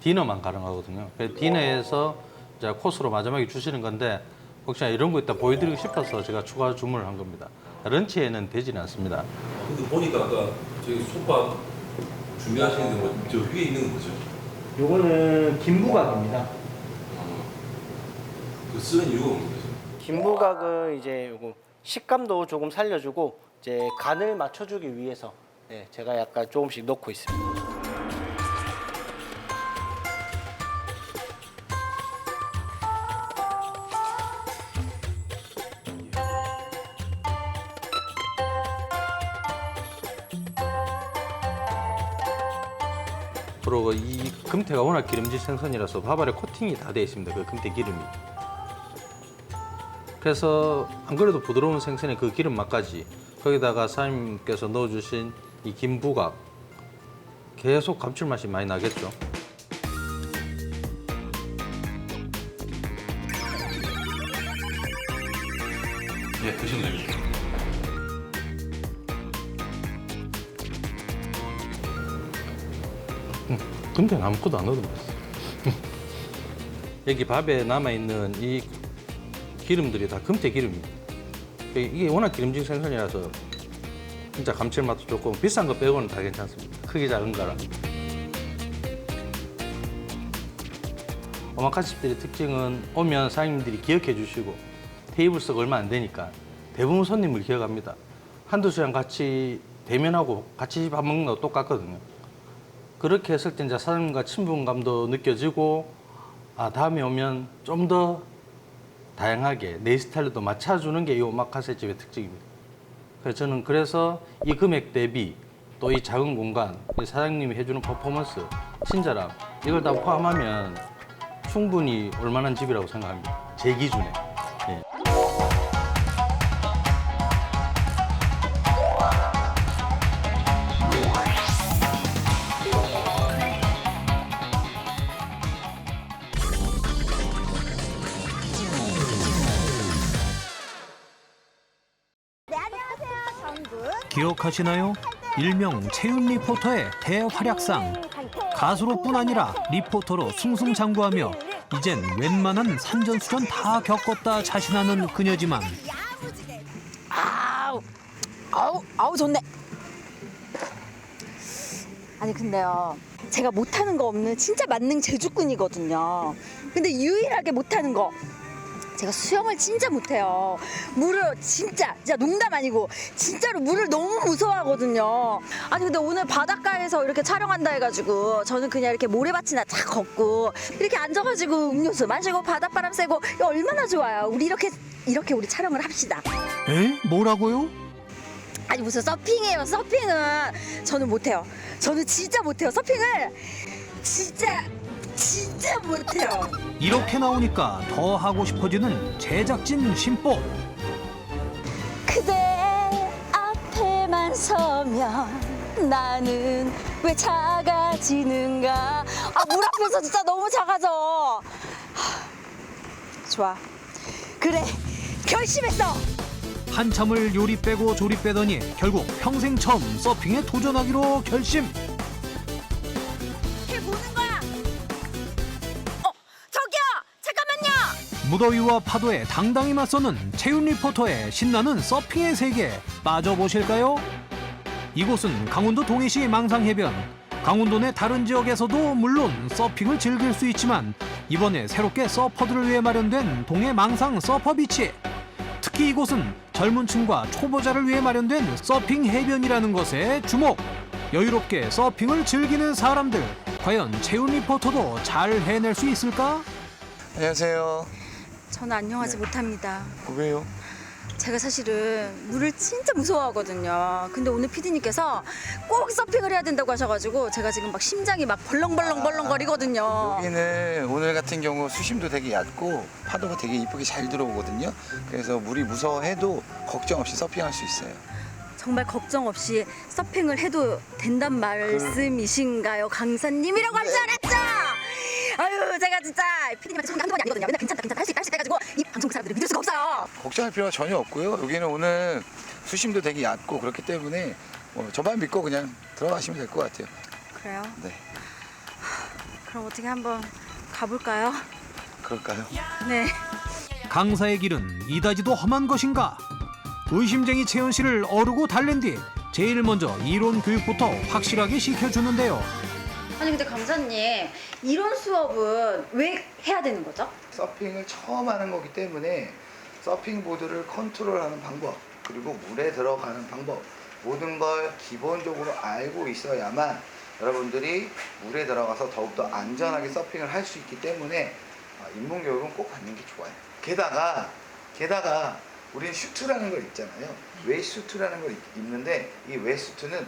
디너만 가능하거든요. 그래서 디너에서 이제 코스로 마지막에 주시는 건데 혹시나 이런 거 있다 보여드리고 싶어서 제가 추가 주문을 한 겁니다. 런치에는 되지는 않습니다. 근데 보니까 아까 저기 솥밥 준비하시는데 뭐 저 위에 있는 건 뭐죠? 요거는 김부각입니다. 그 쓰는 이유가 뭐죠? 김부각은 이제 요거 식감도 조금 살려주고 이제 간을 맞춰주기 위해서 네, 제가 약간 조금씩 넣고 있습니다. 그리고 이 금태가 워낙 기름진 생선이라서 밥 아래 코팅이 다 되어 있습니다. 그 금태 기름이. 그래서 안 그래도 부드러운 생선의 그 기름 맛까지 거기다가 사장님께서 넣어주신 이 김부각 계속 감칠맛이 많이 나겠죠. 네, 드시면 됩니다. 근데 아무것도 안 넣어도 맛있어. 여기 밥에 남아있는 이 기름들이 다 금태 기름입니다. 이게 워낙 기름진 생선이라서 진짜 감칠맛도 좋고 비싼 거 빼고는 다 괜찮습니다. 크기 작은 거라. 오마카세집들의 특징은 오면 사장님들이 기억해 주시고 테이블 수가 얼마 안 되니까 대부분 손님을 기억합니다. 한두 시간 같이 대면하고 같이 밥 먹는 거 똑같거든요. 그렇게 했을 때 이제 사장님과 친분감도 느껴지고 아 다음에 오면 좀 더 다양하게 내 스타일로 또 맞춰주는 게 이 오마카세집의 특징입니다. 그래서 저는 이 금액 대비 또 이 작은 공간, 사장님이 해주는 퍼포먼스, 친절함 이걸 다 포함하면 충분히 올만한 집이라고 생각합니다. 제 기준에. 예. 기억하시나요? 일명 채윤 리포터의 대활약상. 가수로뿐 아니라 리포터로 승승장구하며 이젠 웬만한 산전수전 다 겪었다 자신하는 그녀지만 아우 좋네. 아니 근데요, 제가 못하는 거 없는 진짜 만능 제주꾼이거든요. 근데 유일하게 못하는 거, 제가 수영을 진짜 못해요. 물을 진짜 농담 아니고 진짜로 물을 너무 무서워하거든요. 아니 근데 오늘 바닷가에서 이렇게 촬영한다 해가지고 저는 그냥 이렇게 모래밭이나 쫙 걷고 이렇게 앉아가지고 음료수 마시고 바닷바람 쐬고 이거 얼마나 좋아요. 우리 이렇게 우리 촬영을 합시다. 에? 뭐라고요? 아니 무슨 서핑이에요. 서핑은 저는 못해요. 저는 진짜 못해요. 서핑을 진짜 못해요. 이렇게 나오니까 더 하고 싶어지는 제작진 심보. 그대 앞에만 서면 나는 왜 작아지는가. 물 앞에서 진짜 너무 작아져. 좋아, 그래, 결심했어. 한참을 요리 빼고 조리 빼더니 결국 평생 처음 서핑에 도전하기로 결심. 보는 거야. 저기요, 잠깐만요. 무더위와 파도에 당당히 맞서는 채윤 리포터의 신나는 서핑의 세계 빠져보실까요? 이곳은 강원도 동해시 망상해변. 강원도 내 다른 지역에서도 물론 서핑을 즐길 수 있지만 이번에 새롭게 서퍼들을 위해 마련된 동해 망상 서퍼비치. 특히 이곳은 젊은 층과 초보자를 위해 마련된 서핑 해변이라는 것에 주목. 여유롭게 서핑을 즐기는 사람들. 과연 채윤 리포터도 잘 해낼 수 있을까? 안녕하세요. 저는 안녕하지 못합니다. 왜요? 제가 사실은 물을 진짜 무서워하거든요. 근데 오늘 PD님께서 꼭 서핑을 해야 된다고 하셔가지고 제가 지금 막 심장이 막 벌렁벌렁거리거든요. 여기는 오늘 같은 경우 수심도 되게 얕고 파도가 되게 이쁘게 잘 들어오거든요. 그래서 물이 무서워해도 걱정 없이 서핑할 수 있어요. 정말 걱정 없이 서핑을 해도 된단 말씀이신가요? 강사님이라고 할 줄 알았죠? 아유, 제가 진짜 PD님한테 손이 한두 번이 아니거든요. 맨날 괜찮다 할 수 있다 해가지고 이 방송국 사람들을 믿을 수가 없어요. 걱정할 필요가 전혀 없고요. 여기는 오늘 수심도 되게 얕고 그렇기 때문에 저만 믿고 그냥 들어가시면 될 것 같아요. 그래요? 네. 그럼 어떻게 한번 가볼까요? 그럴까요? 네. 강사의 길은 이다지도 험한 것인가? 의심쟁이 채연 씨를 어르고 달랜 뒤 제일 먼저 이론 교육부터 확실하게 시켜주는데요. 아니 근데 강사님, 이론 수업은 왜 해야 되는 거죠? 서핑을 처음 하는 거기 때문에 서핑 보드를 컨트롤하는 방법, 그리고 물에 들어가는 방법, 모든 걸 기본적으로 알고 있어야만 여러분들이 물에 들어가서 더욱더 안전하게 서핑을 할 수 있기 때문에 입문 교육은 꼭 받는 게 좋아요. 게다가 우리는 슈트라는 걸 입잖아요. 웨이슈트라는 걸 입는데 이 웨이슈트는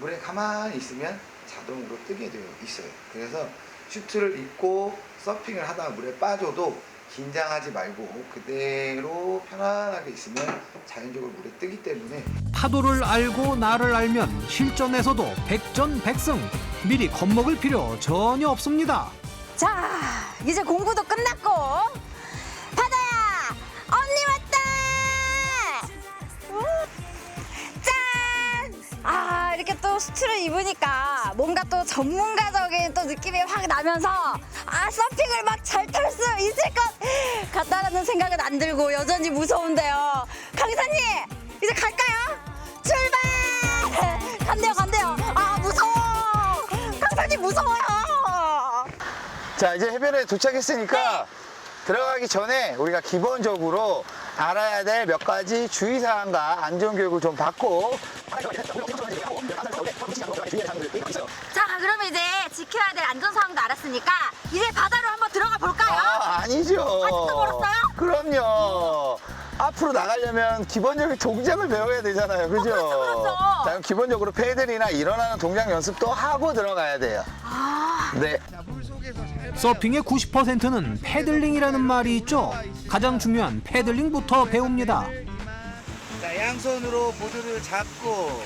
물에 가만히 있으면 자동으로 뜨게 되어 있어요. 그래서 슈트를 입고 서핑을 하다가 물에 빠져도 긴장하지 말고 그대로 편안하게 있으면 자연적으로 물에 뜨기 때문에. 파도를 알고 나를 알면 실전에서도 백전백승. 미리 겁먹을 필요 전혀 없습니다. 자, 이제 공부도 끝났고 바다야, 언니 왔다. 수트를 입으니까 뭔가 또 전문가적인 또 느낌이 확 나면서 서핑을 막 잘 탈 수 있을 것 같다라는 생각은 안 들고 여전히 무서운데요. 강사님 이제 갈까요? 출발! 간대요. 아 무서워. 강사님 무서워요. 자, 이제 해변에 도착했으니까 들어가기 전에 우리가 기본적으로 알아야 될 몇 가지 주의사항과 안전교육을 좀 받고. 자, 그러면 이제 지켜야 될 안전사항도 알았으니까 이제 바다로 한번 들어가 볼까요? 아니죠. 아직도 멀었어요? 그럼요. 앞으로 나가려면 기본적인 동작을 배워야 되잖아요. 그죠? 그렇죠. 자, 그럼 기본적으로 패들이나 일어나는 동작 연습도 하고 들어가야 돼요. 네. 서핑의 90%는 패들링이라는 말이 있죠. 가장 중요한 패들링부터 배웁니다. 자, 양손으로 보드를 잡고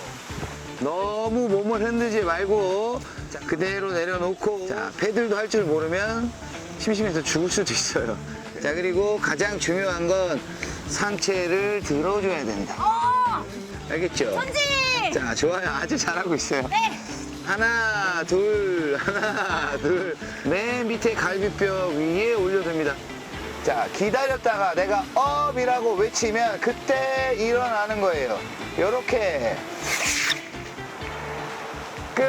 너무 몸을 흔들지 말고 자, 그대로 내려놓고 자, 패들도 할 줄 모르면 심심해서 죽을 수도 있어요. 자, 그리고 가장 중요한 건 상체를 들어줘야 됩니다. 알겠죠? 선지! 자, 좋아요. 아주 잘하고 있어요. 네. 하나, 둘. 맨 밑에 갈비뼈 위에 올려둡니다. 자, 기다렸다가 내가 업이라고 외치면 그때 일어나는 거예요. 요렇게. 끝.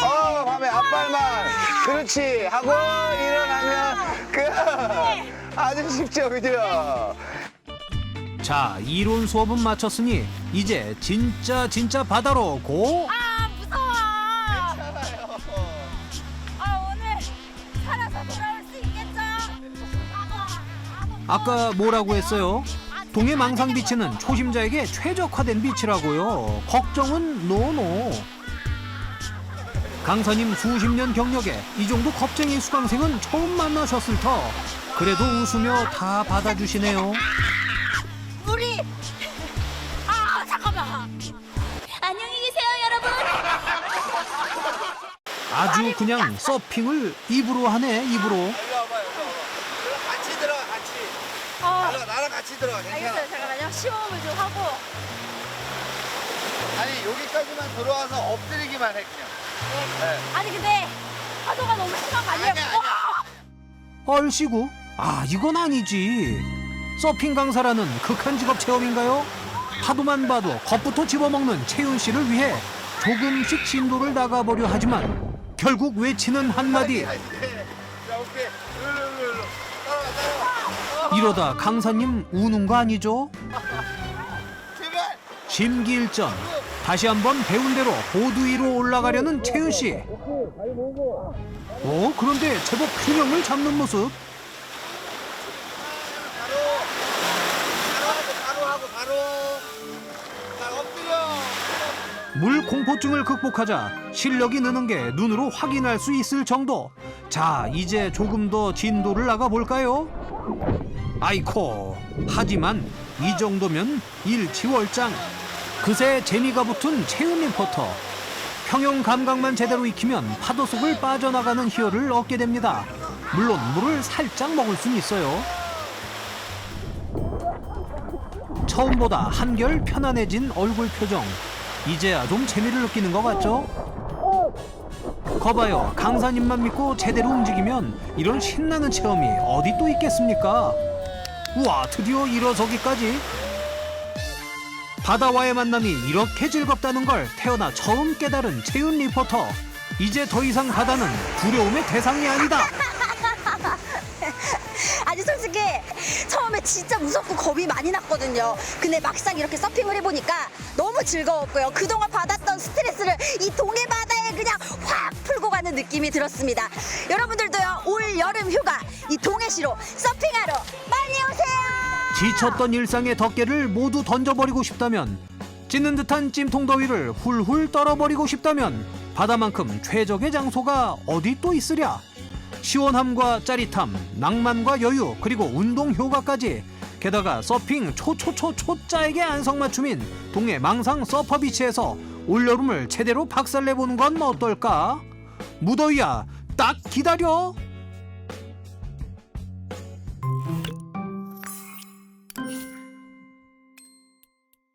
하면 앞발만. 그렇지. 하고 일어나면 끝. 아주 쉽죠, 그죠? 자, 이론 수업은 마쳤으니 이제 진짜 바다로 고! 무서워. 오늘 살아서 돌아올 수 있겠죠? 아까 뭐라고 했어요? 동해 망상 비치는 초심자에게 최적화된 비치라고요. 걱정은 노노. 강사님 수십 년 경력에 이 정도 겁쟁이 수강생은 처음 만나셨을 터. 그래도 웃으며 다 받아주시네요. 물이 잠깐만. 안녕히 계세요, 여러분. 아주 그냥 서핑을 입으로 하네, 입으로. 같이 들어가, 같이. 나랑 같이 들어가, 괜찮아. 알겠어요, 잠깐만요. 시험을 좀 하고. 아니, 여기까지만 들어와서 엎드리기만 해, 그냥. 네. 아니 근데 파도가 너무 심한 거 아니에요? 얼씨구? 이건 아니지. 서핑 강사라는 극한 직업 체험인가요? 파도만 봐도 겁부터 집어먹는 채윤 씨를 위해 조금씩 진도를 나가보려 하지만 결국 외치는 한마디. 이러다 강사님 우는 거 아니죠? 심기일전. 다시 한번 배운 대로 보드 위로 올라가려는 채윤 씨. 그런데 제법 균형을 잡는 모습. 물 공포증을 극복하자 실력이 느는 게 눈으로 확인할 수 있을 정도. 자, 이제 조금 더 진도를 나가 볼까요? 아이코, 하지만 이 정도면 일치월장. 그새 재미가 붙은 채윤 리포터. 평형 감각만 제대로 익히면 파도 속을 빠져나가는 희열을 얻게 됩니다. 물론 물을 살짝 먹을 순 있어요. 처음보다 한결 편안해진 얼굴 표정. 이제야 좀 재미를 느끼는 것 같죠? 거봐요, 강사님만 믿고 제대로 움직이면 이런 신나는 체험이 어디 또 있겠습니까? 우와, 드디어 일어서기까지. 바다와의 만남이 이렇게 즐겁다는 걸 태어나 처음 깨달은 채윤 리포터. 이제 더 이상 바다는 두려움의 대상이 아니다. 아니 솔직히 처음에 진짜 무섭고 겁이 많이 났거든요. 근데 막상 이렇게 서핑을 해보니까 너무 즐거웠고요. 그동안 받았던 스트레스를 이 동해 바다에 그냥 확 풀고 가는 느낌이 들었습니다. 여러분들도요, 올 여름 휴가 이 동해시로 서핑하러 빨리 오세요. 지쳤던 일상의 덮개를 모두 던져버리고 싶다면, 찢는 듯한 찜통 더위를 훌훌 떨어버리고 싶다면 바다만큼 최적의 장소가 어디 또 있으랴. 시원함과 짜릿함, 낭만과 여유, 그리고 운동 효과까지. 게다가 서핑 초짜에게 안성맞춤인 동해 망상 서퍼비치에서 올여름을 제대로 박살내보는 건 어떨까? 무더위야, 딱 기다려.